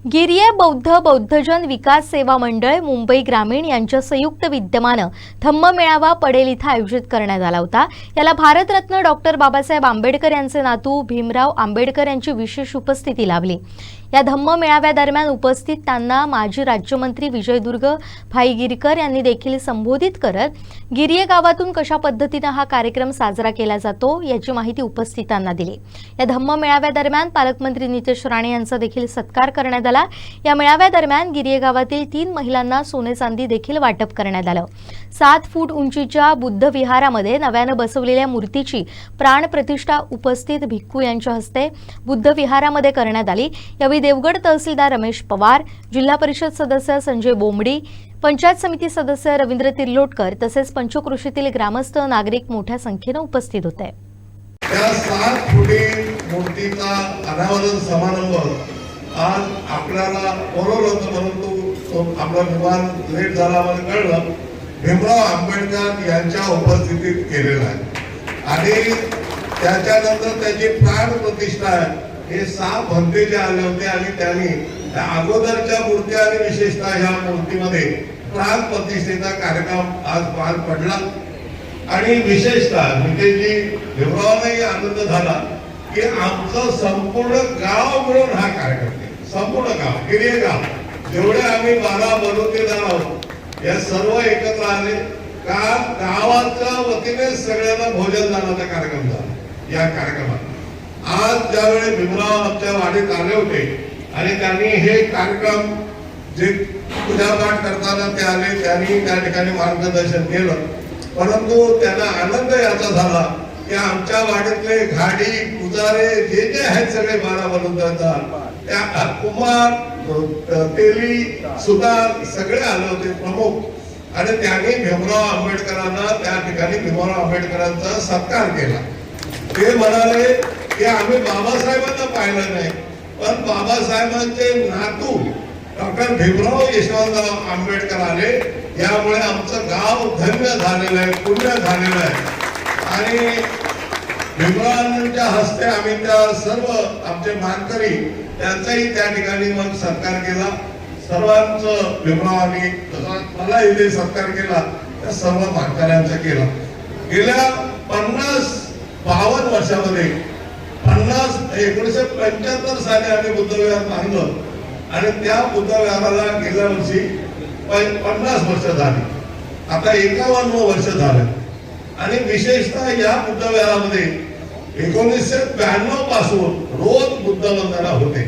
गिर्ये बौद्धजन विकास सेवा मंडळ मुंबई ग्रामीण यांच्या संयुक्त विद्यमाने धम्म मेळावा पडेल इथं आयोजित करण्यात आला होता। याला भारतरत्न डॉक्टर बाबासाहेब आंबेडकर यांचे नातू भीमराव आंबेडकर यांची विशेष उपस्थिती लाभली। या धम्म मेळाव्यादरम्यान उपस्थित त्यांना माजी राज्यमंत्री विजयदुर्ग भाईगिरकर यांनी देखील संबोधित करत गिर्ये गावातून कशा पद्धतीने हा कार्यक्रम साजरा केला जातो याची माहिती उपस्थितांना दिली। या धम्म मेळाव्यादरम्यान पालकमंत्री नितेश राणे यांचा देखील सत्कार करण्यात आला। या मेळाव्यादरम्यान गिर्ये गावातील 3 महिलांना सोने चांदी देखील वाटप करण्यात आलं। 7 फूट उंचीच्या बुद्ध विहारामध्ये नव्याने बसवलेल्या मूर्तीची प्राण प्रतिष्ठा उपस्थित भिक्खू यांच्या हस्ते बुद्ध विहारामध्ये करण्यात आली। यावेळी देवगड तहसीलदार रमेश पवार, जिल्हा परिषद सदस्य संजय बोमडी, पंचायत समिती सदस्य रवींद्र तिर्लोटकर तसेच पंचक्रोशीतील ग्रामस्थ नागरिक मोठ्या संख्येने उपस्थित होते। त्या 7 फुटी मूर्तीचा अनावरण समारंभ आज आपल्याला बोलवलं होतं, परंतु आपला विमान लेट झाला आम्हाला कळलं। भीमराव आंबेडकर यांच्या उपस्थितीत केलेला आहे आणि त्याच्यानंतर त्याची प्राण प्रतिष्ठा आहे। हे 6 भंते जे आले होते आणि त्यांनी त्या अगोदरच्या मूर्त्या आणि विशेषतः ह्या मूर्तीमध्ये प्राण प्रतिष्ठेचा कार्यक्रम आज पार पडला आणि विशेषतः म्हणजे जी भीमरावांनाही आनंद झाला की आमचं संपूर्ण गाव मिळून हा कार्यक्रम केला। संपूर्ण गाव, गिर्ये गाव, जेवढे आम्ही 12 बलुतेदार आहोत या सर्व एकत्र आले का गावाच्या वतीने सगळ्यांना भोजन दानाचा कार्यक्रम झाला। या कार्यक्रमात आज ज्यावेळी भीमराव आमच्या वाडीत आले होते आणि त्यांनी हे कार्यक्रम जे पूजापाठ करताना ते आले, त्यांनी त्या ठिकाणी मार्गदर्शन केलं, परंतु त्यांना आनंद याचा झाला की आमच्या वाडीतले घाडी पुजारे जे जे आहेत सगळे 12 बलुतेदार, त्या कुमार तेली सुतार सगळे आले होते प्रमुख आणि त्यांनी भीमराव आंबेडकरांना त्या ठिकाणी भीमराव आंबेडकरांचा सत्कार केला। ते म्हणाले की आम्ही बाबासाहेबांना पाहिलं नाही, पण बाबासाहेबांचे नातू डॉक्टर भीमराव यशवंतराव आंबेडकर आले, यामुळे आमचं गाव धन्य झालेलं आहे, पुण्य झालेलं आहे। आणि भीमरावांच्या हस्ते आम्ही त्या सर्व आमचे मानकरी त्यांचाही त्या ठिकाणी मग सत्कार केला। सर्वांचं भीमरावांनी मला इथे सत्कार केला, त्या सर्व मानकऱ्यांचा केला। गेल्या 52 वर्षामध्ये 1975 साली आम्ही बुद्धविहार बांधलं आणि त्या बुद्धविहाराला गेल्या वर्षी 50 वर्ष झाली, आता 51 वर्ष झाले आणि विशेषतः या बुद्धविहारामध्ये 1992 पासून रोज बुद्ध वंदना होते।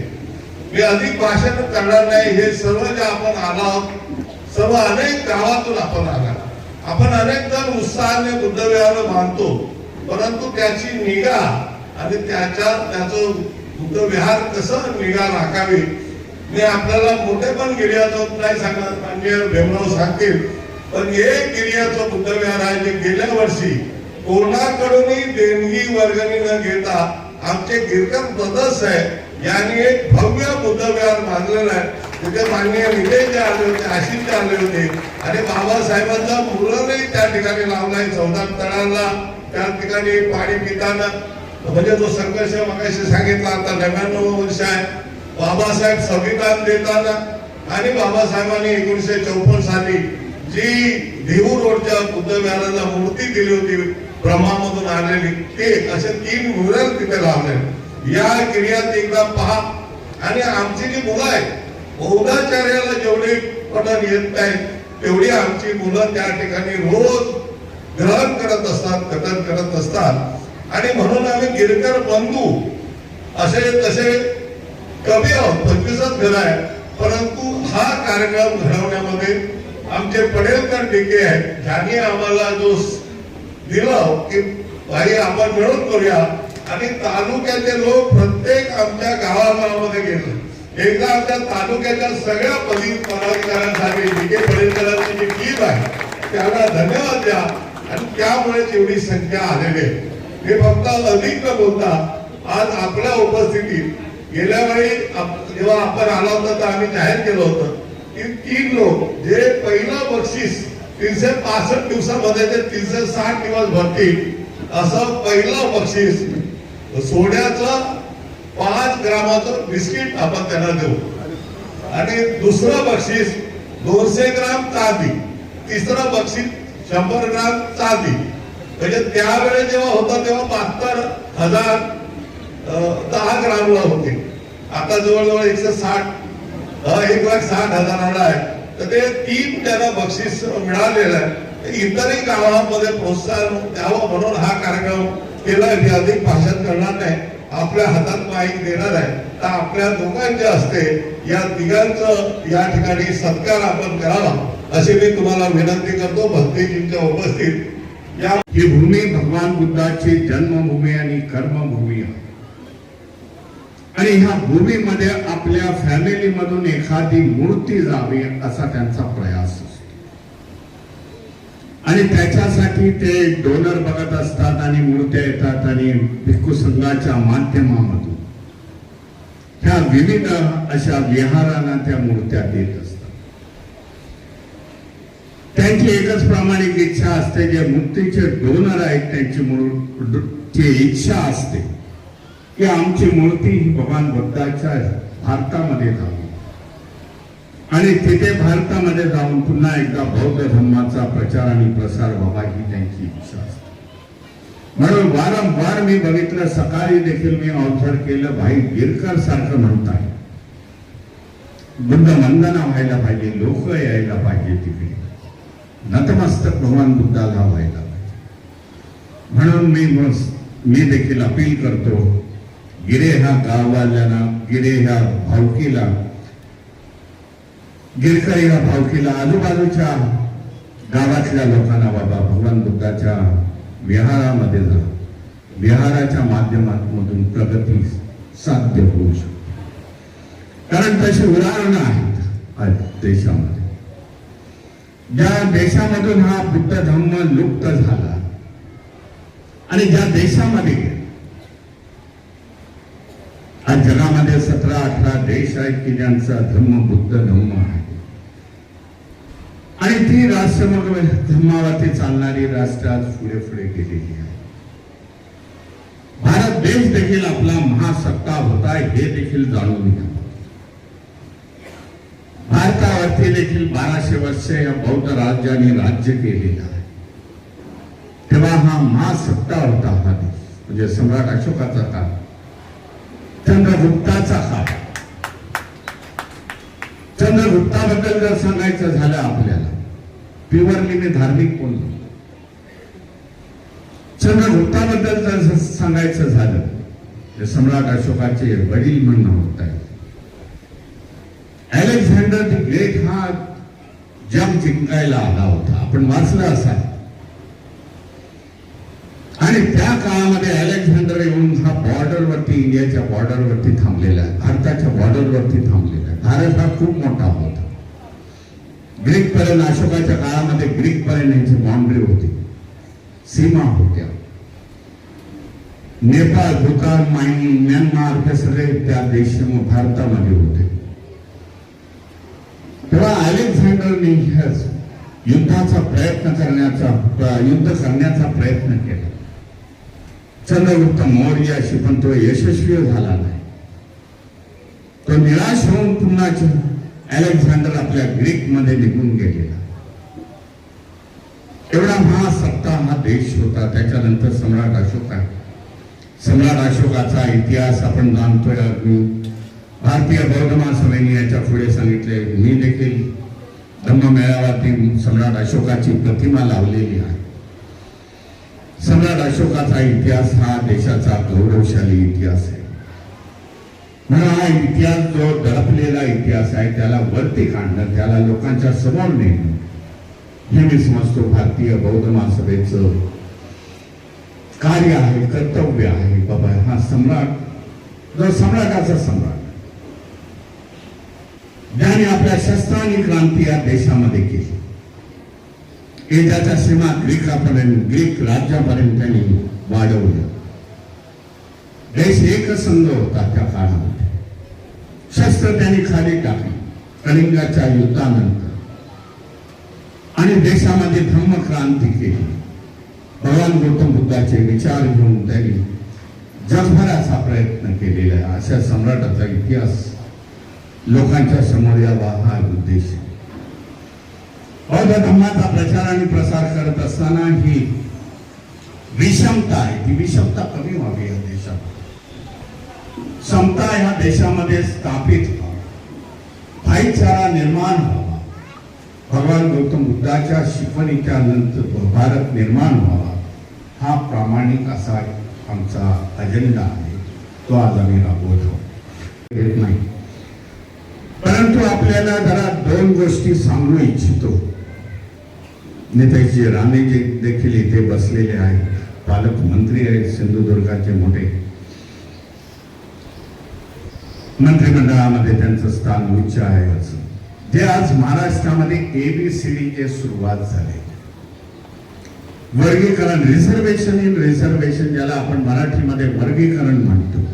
मी अधिक भाषण करणार नाही, हे सर्व जे आपण आला आहोत सर्व अनेक गावातून आपण आला, आपण अनेक जण उत्साहाने बुद्धविहार बांधतो, परंतु त्याची निगा आणि त्याचं बुद्धविहार कसं निगा राखावी मी आपल्याला मोठे पण गिर्याचं नाही सांगणार, म्हणजे भीमराव सांगतील, पण एक गिर्याचं बुद्धविहार आहे जे गेल्या वर्षी कोणाकडूनही देणगी वर्गणी न घेता आमचे गिरकर ब्रदर्स आहे यांनी एक भव्य बुद्धविहार बांधलेला आहे। तिथे माननीय नितेश आले होते, आशिष आले होते आणि बाबासाहेबांचा मुलंही त्या ठिकाणी लावलाय। 14 तळाला त्या ठिकाणी पाणी पिताना म्हणजे तो संघर्ष मगाशी सांगितला, आता 99 वर्ष आहे। बाबासाहेब संविधान देताना आणि बाबासाहेबांनी 1954 साली जी देहू रोडच्या बुद्धविहाराला मूर्ती दिली होती ब्रह्मामधून आलेली, ते असे 3 म्युरल तिथे लावले। या गिर्यात एकदा पहा आणि आमची जी मुलं आहेत बौद्धाचार्याला जेवढे पठण येत आहेत तेवढी आमची मुलं त्या ठिकाणी रोज ग्रहण करत असतात, कथन करत असतात आणि म्हणून आम्ही गिरकर बंधू असे तसे कमी आहोत, 25च घर आहे, परंतु हा कार्यक्रम घडवण्यामध्ये आमचे पडेलकर डीके आहेत, ज्यांनी आम्हाला जो दिलं की भाई आपण मिळून करूया आणि तालुक्याचे लोक प्रत्येक आमच्या गावागावामध्ये गेले। एकदा आमच्या तालुक्याच्या सगळ्या पदाधिकाऱ्यांसाठी डीके पडेलकरांची जी टीम आहे त्याला धन्यवाद द्या आणि त्यामुळे एवढी संख्या आलेली आहे। हे फक्त अधिक न बोलता आज आपल्या उपस्थितीत गेल्या वेळी जेव्हा आपण आला होता तर आम्ही जाहीर केलं होतं की 3 लोक जे पहिलं बक्षीस 365 दिवसामध्ये ते 360 दिवस भरतील असं पहिलं बक्षीस सोड्याचं 5 ग्रामाचं बिस्किट आपण त्यांना देऊ। आणि दुसरं बक्षीस 200 ग्राम चांदी, तिसरं बक्षीस 100 ग्राम चांदी. म्हणजे त्यावेळेस जेव्हा होता तेव्हा 72,000 10 ग्रामला होते. आता जवळजवळ 1,60,000 आहे. तर ते 3 त्यांना बक्षीस मिळालेलं आहे. इतरही गावांमध्ये प्रोत्साहन द्यावं म्हणून हा कार्यक्रम केला. मी अधिक भाषण करणार नाही, आपल्या हातात माईक देणार आहे. तर आपल्या दोघांच्या हस्ते या तिघांचं या ठिकाणी सत्कार आपण करावा अशी मी तुम्हाला विनंती करतो. भक्तीजींच्या उपस्थित या ही भूमी भगवान बुद्धाची जन्मभूमी आणि कर्मभूमी आहे. आणि ह्या भूमीमध्ये आपल्या फॅमिली मधून एखादी मूर्ती जावी असा त्यांचा प्रयास असतो. आणि त्याच्यासाठी ते डोनर बघत असतात आणि मूर्त्या येतात आणि भिक्खू संघाच्या माध्यमामधून ह्या विविध अशा विहारांना त्या मूर्त्या देत असतात. त्यांची एकच प्रामाणिक इच्छा असते, जे मुक्तीचे डोनर आहेत त्यांची इच्छा असते की आमची मूर्ती ही भगवान बुद्धाच्या भारतामध्ये जावी आणि तिथे भारतामध्ये जाऊन पुन्हा एकदा बौद्ध धर्माचा प्रचार आणि प्रसार व्हावा ही त्यांची इच्छा असते. म्हणून वारंवार मी बघितलं, सकाळी देखील मी ऑब्झर्व केलं, भाई गिरकर सारखं म्हणताय बुद्ध वंदना व्हायला पाहिजे, लोक यायला पाहिजे, तिकडे नतमस्तक भगवान बुद्धाला व्हायला पाहिजे. म्हणून मी देखील अपील करतो गिरे ह्या गाववाल्यांना, गिरे ह्या भावकीला, गिरकर या भावकीला, आजूबाजूच्या गावातल्या लोकांना, बाबा भगवान बुद्धाच्या विहारामध्ये जा. विहाराच्या माध्यमातून प्रगती साध्य होऊ शकते. कारण तशी उदाहरणं आहेत देशामध्ये. ज्या देशामधून हा बुद्ध धर्म लुप्त झाला आणि ज्या देशामध्ये आज जगामध्ये 17-18 देश आहेत की ज्यांचा धर्म बुद्ध धर्म आहे. आणि ती राष्ट्र मग धर्मावरती चालणारी राष्ट्र आज पुढे पुढे गेलेली आहे. भारत देश देखील आपला महासत्ता होता हे देखील जाणून घ्या. भारतावरती देखील 1200 वर्ष या बौद्ध राज्याने राज्य केलेलं आहे. तेव्हा हा महासत्ता होता हा देश, म्हणजे सम्राट अशोकाचा काळ, चंद्रगुप्ताचा काळ. चंद्रगुप्ताबद्दल जर सांगायचं झालं आपल्याला, प्युअरली मी धार्मिक बोललो. चंद्रगुप्ताबद्दल जर सांगायचं झालं, सम्राट अशोकाचे वडील म्हणणं होत आहे. अलेक्झांडर द ग्रेट हा जग जिंकायला आला होता, आपण वाचलं असाल. आणि त्या काळामध्ये अलेक्झांडर येऊन हा बॉर्डरवरती, इंडियाच्या बॉर्डरवरती थांबलेला आहे, भारताच्या बॉर्डरवरती थांबलेला आहे. भारत हा खूप मोठा होता. ग्रीक पर्यंत, अशोकाच्या काळामध्ये ग्रीक पर्यंत यांची बाउंड्री होती, सीमा होत्या. नेपाळ, भूतान, म्यानमार हे सगळे त्या देश भारतामध्ये होते. तेव्हा अलेक्झांडरने युद्धाचा प्रयत्न करण्याचा, युद्ध करण्याचा प्रयत्न केला. चंद्रगुप्त मौर्याशी, पण तो यशस्वी झाला नाही. तो निराश होऊन पुन्हा अलेक्झांडर आपल्या ग्रीक मध्ये निघून गेलेला. एवढा महासत्ता हा देश होता. त्याच्यानंतर सम्राट अशोक आहे. सम्राट अशोकाचा इतिहास आपण जाणतोय. भारतीय बौद्ध महासभेने याच्या पुढे सांगितले. मी देखील धम्म मेळाव्यात सम्राट अशोकाची प्रतिमा लावलेली आहे. सम्राट अशोकाचा इतिहास हा देशाचा गौरवशाली इतिहास आहे. म्हणून हा इतिहास जो दडपलेला इतिहास आहे त्याला वरती काढणं, त्याला लोकांच्या समोर नेणं, हे मी समजतो भारतीय बौद्ध महासभेचं कार्य आहे, कर्तव्य आहे. बाबा हा सम्राट जो सम्राटाचा सम्राट, ज्याने आपल्या शस्त्रांनी क्रांती या देशामध्ये केली, त्याच्या सीमा ग्रीकापर्यंत, ग्रीक राज्यापर्यंत त्यांनी वाढवलं. देश एकसंघ होता त्या काळामध्ये. शस्त्र त्यांनी खाली टाकली कलिंगाच्या युद्धानंतर आणि देशामध्ये धम्मक्रांती केली. भगवान गौतम बुद्धाचे विचार घेऊन त्यांनी जगभराचा प्रयत्न केलेला आहे. अशा सम्राटाचा इतिहास लोकांच्या समोर यावा हा उद्देश आहे. बौद्ध धर्माचा प्रचार आणि प्रसार करत असताना ही विषमता आहे, ती विषमता कमी व्हावी या देशात, समता या देशामध्ये स्थापित व्हावी, भाईचारा निर्माण व्हावा, भगवान गौतम बुद्धाच्या शिकवणीच्या नंतर भारत निर्माण व्हावा, हा प्रामाणिक असा आमचा अजेंडा आहे. तो आज आम्ही राबवतो येत नाही. परंतु आपल्याला जरा दोन गोष्टी सांगू इच्छितो. नितेशजी राणेजी देखील इथे बसलेले आहेत, पालकमंत्री आहेत, सिंधुदुर्गाचे मोठे, मंत्रिमंडळामध्ये त्यांचं स्थान उच्च आहे. असं जे आज महाराष्ट्रामध्ये ABCD जे सुरुवात झाली, वर्गीकरण, रिझर्वेशन इन रिझर्वेशन, ज्याला आपण मराठीमध्ये वर्गीकरण म्हणतो,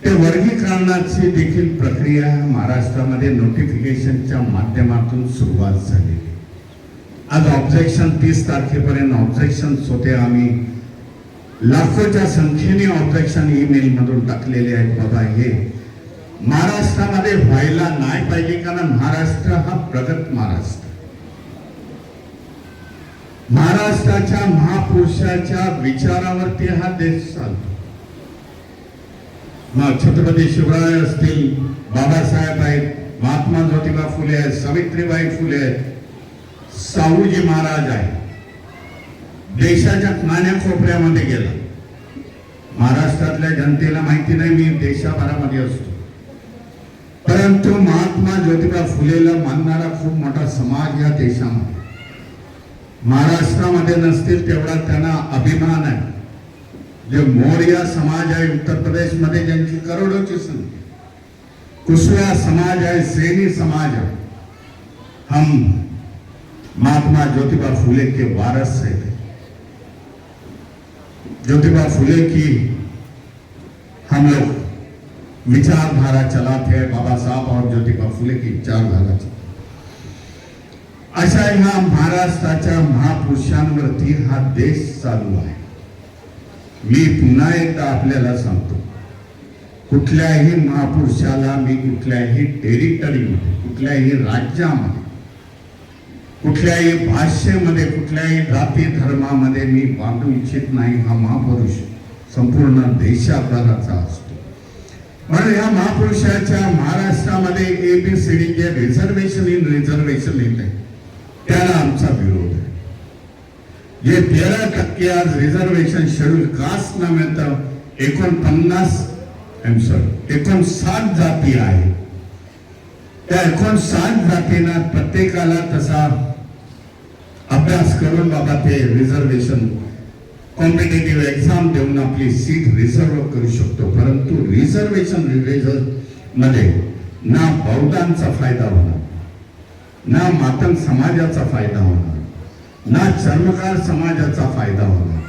ते वर्गीकरणाची देखील प्रक्रिया महाराष्ट्रामध्ये नोटिफिकेशनच्या माध्यमातून सुरुवात झाली. आज ऑब्जेक्शन 30 तारखेपर्यंत ऑब्जेक्शन्स होते. आम्ही लाखोच्या संख्येने ऑब्जेक्शन ईमेल मधून टाकलेले आहेत. बाबा हे महाराष्ट्रामध्ये व्हायला नाही पाहिजे, कारण महाराष्ट्र हा प्रगत महाराष्ट्र, महाराष्ट्राच्या महापुरुषाच्या विचारावरती हा देश चालतो. मग छत्रपती शिवराय असतील, बाबासाहेब आहेत, महात्मा ज्योतिबा फुले आहेत, सावित्रीबाई फुले आहेत, साहूजी महाराज आहेत. देशाच्या कानाकोपऱ्यामध्ये गेला. महाराष्ट्रातल्या जनतेला माहिती नाही, मी देशाभरामध्ये असतो, परंतु महात्मा ज्योतिबा फुलेला मानणारा खूप मोठा समाज या देशामध्ये, महाराष्ट्रामध्ये नसतील तेवढा त्यांना अभिमान आहे. जे मोर्या समाज आहे उत्तर प्रदेश मध्ये, ज्यांची करोडोची संख्या, कुशवा समाज आहे, सैनी समाज है, हम महात्मा ज्योतिबा फुले के वारस है. ज्योतिबा फुले की हम लोग विचारधारा चलाते हैं, बाबा साहब और ज्योतिबा फुले की विचारधारा. अशा ह्या महाराष्ट्राच्या महापुरुषांवरती हा देश चालू आहे. मी पुन्हा एकदा आपल्याला सांगतो, कुठल्याही महापुरुषाला मी कुठल्याही टेरिटरीमध्ये, कुठल्याही राज्यामध्ये, कुठल्याही भाषेमध्ये, कुठल्याही जाती धर्मामध्ये मी बांधू इच्छित नाही. हा महापुरुष संपूर्ण देशाभराचा असतो. म्हणून या महापुरुषाच्या महाराष्ट्रामध्ये ABCD जे रिझर्वेशन इन रिझर्वेशन येत आहे, त्याला आमचा विरोध आहे. जे 13% आज रिझर्वेशन शेड्यूल कास्ट न मिळतं, 59 जाती आहे. त्या 59 जातींना प्रत्येकाला तसा अभ्यास करून बाबा ते रिझर्वेशन कॉम्पिटेटिव्ह एक्झाम देऊन आपली सीट रिझर्व करू शकतो. परंतु रिझर्वेशन मध्ये ना बौद्धांचा फायदा होणार, ना मातंग समाजाचा फायदा होणार, ना चर्मकार समाजाचा फायदा होणार.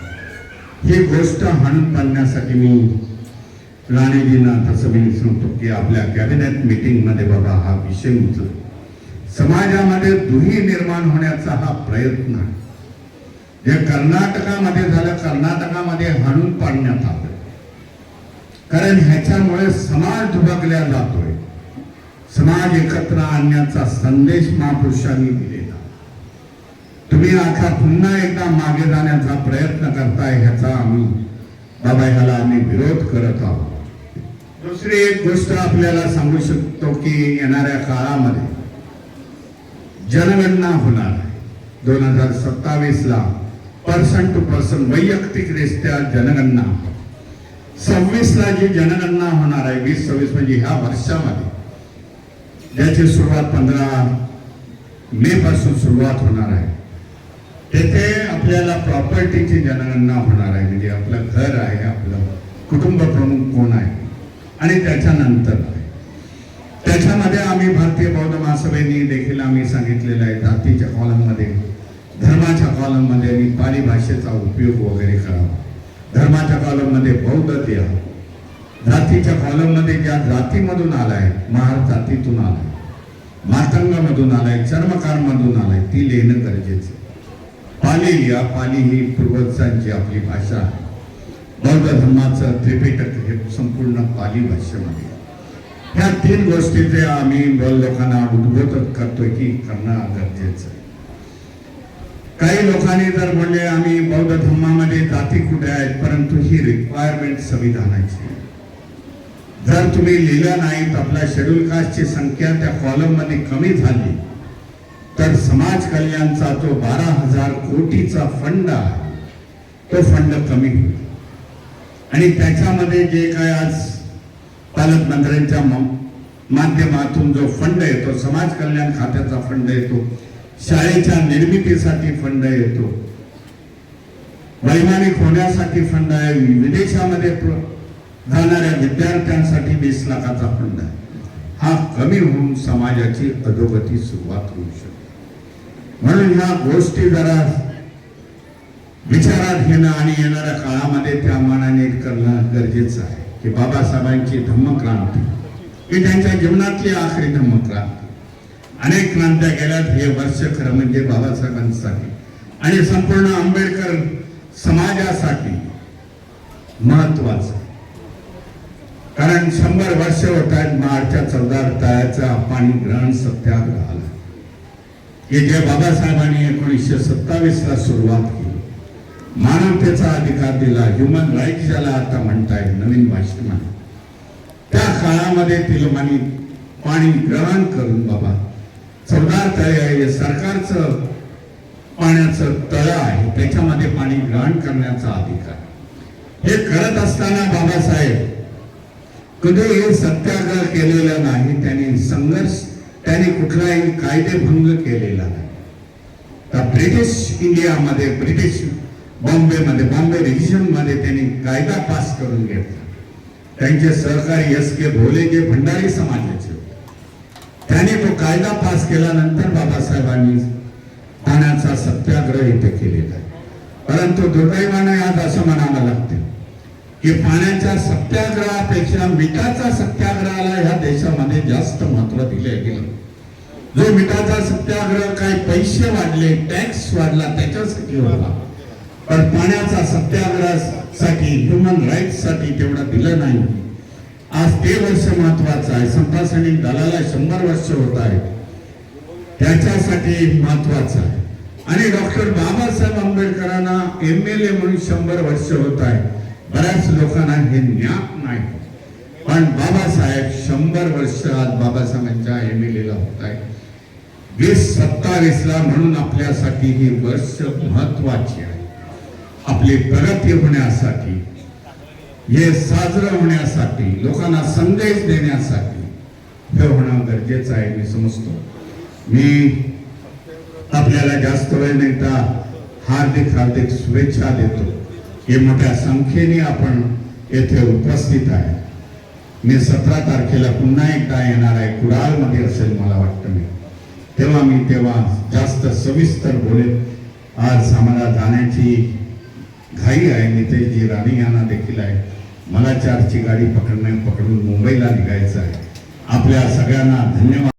ही गोष्ट हाणून पाडण्यासाठी मी राणेजींना तसं मी सांगतो की आपल्या कॅबिनेट मीटिंग मध्ये बाबा हा विषय उचल, समाजामध्ये दुही निर्माण होण्याचा हा प्रयत्न आहे. जे कर्नाटकामध्ये झालं, कर्नाटकामध्ये हाणून पाडण्यात आलं, कारण ह्याच्यामुळे समाज दुभगल्या जातोय. समाज एकत्र आणण्याचा संदेश महापुरुषांनी दिलेला. तुम्ही आता पुन्हा एकदा मागे जाण्याचा प्रयत्न करताय, ह्याचा आम्ही बाबा ह्याला आम्ही विरोध करत आहोत. दुसरी एक गोष्ट आपल्याला सांगू शकतो की येणाऱ्या काळामध्ये जनगणना होणार आहे. 2027 ला पर्सन टू पर्सन वैयक्तिकरित्या जनगणना, 26 ला जी जनगणना होणार आहे, 2026 म्हणजे ह्या वर्षामध्ये, ज्याची सुरुवात 15 मे पासून सुरुवात होणार आहे. तेथे आपल्याला प्रॉपर्टीची जनगणना होणार आहे. म्हणजे आपलं घर आहे, आपलं कुटुंब प्रमुख कोण आहे, आणि त्याच्यानंतर त्याच्यामध्ये आम्ही भारतीय बौद्ध महासभेने देखील आम्ही सांगितलेलं आहे, जातीच्या कॉलममध्ये, धर्माच्या कॉलममध्ये मी पाली भाषेचा उपयोग वगैरे करावा. धर्माच्या कॉलममध्ये बौद्ध द्या, जातीच्या कॉलममध्ये ज्या जातीमधून आलाय, महार जातीतून आलाय, मातंगामधून आलाय, चर्मकार मधून आलाय, ती लिहिणं गरजेचं. पाली लिहा. पाली ही पूर्वजांची आपली भाषा आहे. बौद्ध धर्माचं त्रिपिटक हे संपूर्ण पाली भाषेमध्ये. ह्या 3 गोष्टीचे आम्ही लोकांना उद्बोधन करतोय की करणं गरजेचं आहे. काही लोकांनी जर म्हणले आम्ही बौद्ध धर्मामध्ये जाती कुठे आहेत, परंतु ही रिक्वायरमेंट संविधानाची आहे. जर तुम्ही लिहिलं नाही तर आपल्या शेड्यूल कास्टची संख्या त्या कॉलम मध्ये कमी झाली तर समाज कल्याणचा जो 12,000 कोटीचा फंड आहे तो फंड कमी होईल. आणि त्याच्यामध्ये जे काय आज पालकमंत्र्यांच्या माध्यमातून जो फंड येतो, समाज कल्याण खात्याचा फंड येतो, शाळेच्या निर्मितीसाठी फंड येतो, वैमानिक होण्यासाठी फंड आहे, विदेशामध्ये जाणाऱ्या विद्यार्थ्यांसाठी 20 लाखाचा फंड आहे, हा कमी होऊन समाजाची अधोगती सुरुवात होऊ शकते. म्हणून ह्या गोष्टी जरा विचारात घेणं आणि येणाऱ्या काळामध्ये त्या मानाने करणं गरजेचं आहे की बाबासाहेबांची धम्मक्रांती ही त्यांच्या जीवनातली आखरी धम्मक्रांती. अनेक क्रांत्या गेल्यात, हे वर्ष खरं म्हणजे बाबासाहेबांसाठी आणि संपूर्ण आंबेडकर समाजासाठी महत्वाचं. कारण 100 वर्ष होत आहेत मार्चच्या 14 तारखेचा पाणी ग्रहण सत्याग्रहाला, की जे बाबासाहेबांनी 1927 ला सुरुवात केली. मानवतेचा अधिकार दिला, ह्युमन राईट ज्याला आता म्हणताय नवीन भाषणात, त्या काळामध्ये तिलोमानी पाणी ग्रहण करून बाबा 14 तळे आहे, सरकारचं पाण्याचं तळ आहे, त्याच्यामध्ये पाणी ग्रहण करण्याचा अधिकार. हे करत असताना बाबासाहेब कधीही सत्याग्रह केलेला नाही, त्यांनी संघर्ष, त्यांनी कुठलाही कायदेभंग केलेला नाही. तर ब्रिटिश इंडियामध्ये, ब्रिटिश बॉम्बेमध्ये, बॉम्बे रिव्हिजन मध्ये त्यांनी कायदा पास करून घेतला. त्यांचे सहकारी S.K. भोले जे भंडारी समाजाचे होते, त्यांनी तो कायदा पास केल्यानंतर बाबासाहेबांनी पाण्याचा सत्याग्रह इथे केलेला आहे. परंतु दुर्दैवाने आज असं म्हणावं लागते की पाण्याच्या सत्याग्रहापेक्षा मिठाचा सत्याग्रहाला ह्या देशामध्ये जास्त महत्व दिले गेले. जो मिठाचा सत्याग्रह काय पैसे वाढले, टॅक्स वाढला त्याच्यासाठी होता, पण पाण्याचा सत्याग्रहासाठी, ह्युमन राईट्स साठी तेवढं दिलं नाही. आज ते वर्ष महत्वाचं आहे. संत सैनिक दलाला 100 वर्ष होत आहे, त्याच्यासाठी महत्वाचं आहे. आणि डॉक्टर बाबासाहेब आंबेडकरांना MLA म्हणून 100 वर्ष होत आहे. बऱ्याच लोकांना हे ज्ञात नाही, पण बाबासाहेब 100 वर्ष आज बाबासाहेबांच्या MLA ला होत आहे. 2027 ला म्हणून आपल्यासाठी ही वर्ष महत्वाची आहे. आपली प्रगती होण्यासाठी, हे साजरं होण्यासाठी, लोकांना संदेश देण्यासाठी हे होणं गरजेचं आहे मी समजतो. मी आपल्याला जास्त वेळ नाही तर हार्दिक शुभेच्छा देतो की मोठ्या संख्येने आपण येथे उपस्थित आहे. मी 17 तारखेला पुन्हा एकदा येणार आहे, कुडाळमध्ये असेल मला वाटतं मी, तेव्हा जास्त सविस्तर बोलेल. आज आम्हाला जाण्याची घाई आहे, नितेशजी राणी यांना देखील आहे. मला 4ची गाडी पकडून मुंबईला निघायचं आहे. आपल्या सगळ्यांना धन्यवाद.